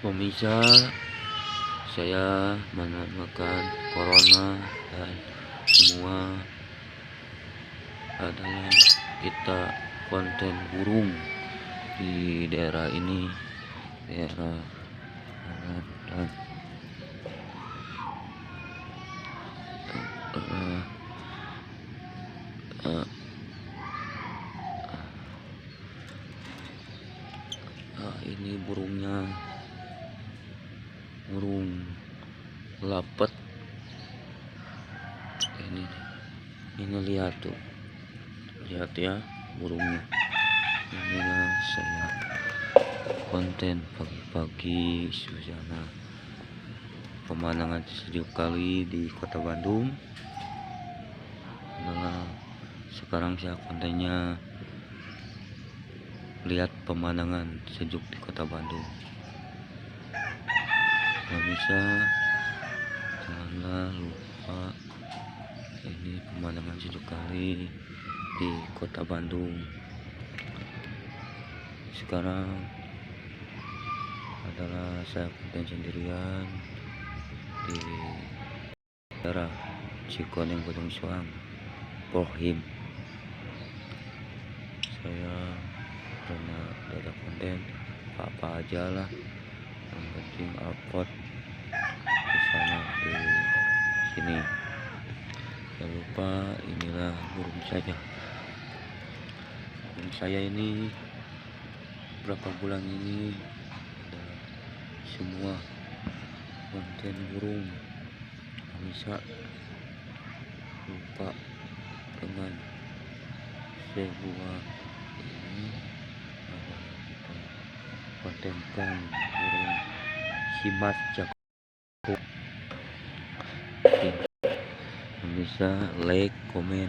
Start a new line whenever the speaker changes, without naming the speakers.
Pemirsa, saya menamakan corona dan semua adalah kita konten burung di daerah ini, daerah barat dan ini burung lapet. Ini lihat tuh, lihat ya burungnya. Inilah saya konten pagi-pagi suasana pemandangan sejuk kali di kota Bandung. Nah, sekarang saya kontennya lihat pemandangan sejuk di kota Bandung. Bisa janganlah lupa, ini pemandangan sejuk kali di kota Bandung. Sekarang adalah saya konten sendirian di daerah Cikoneng Gunung Suang, Pohim. Saya pernah ada konten apa aja lah, yang penting upload di sana di sini. Jangan lupa, inilah burung saya ini berapa bulan ini adalah semua konten burung. Bisa lupa dengan sebuah ini adalah kita kontenkan burung simat jago. Bisa like, komen,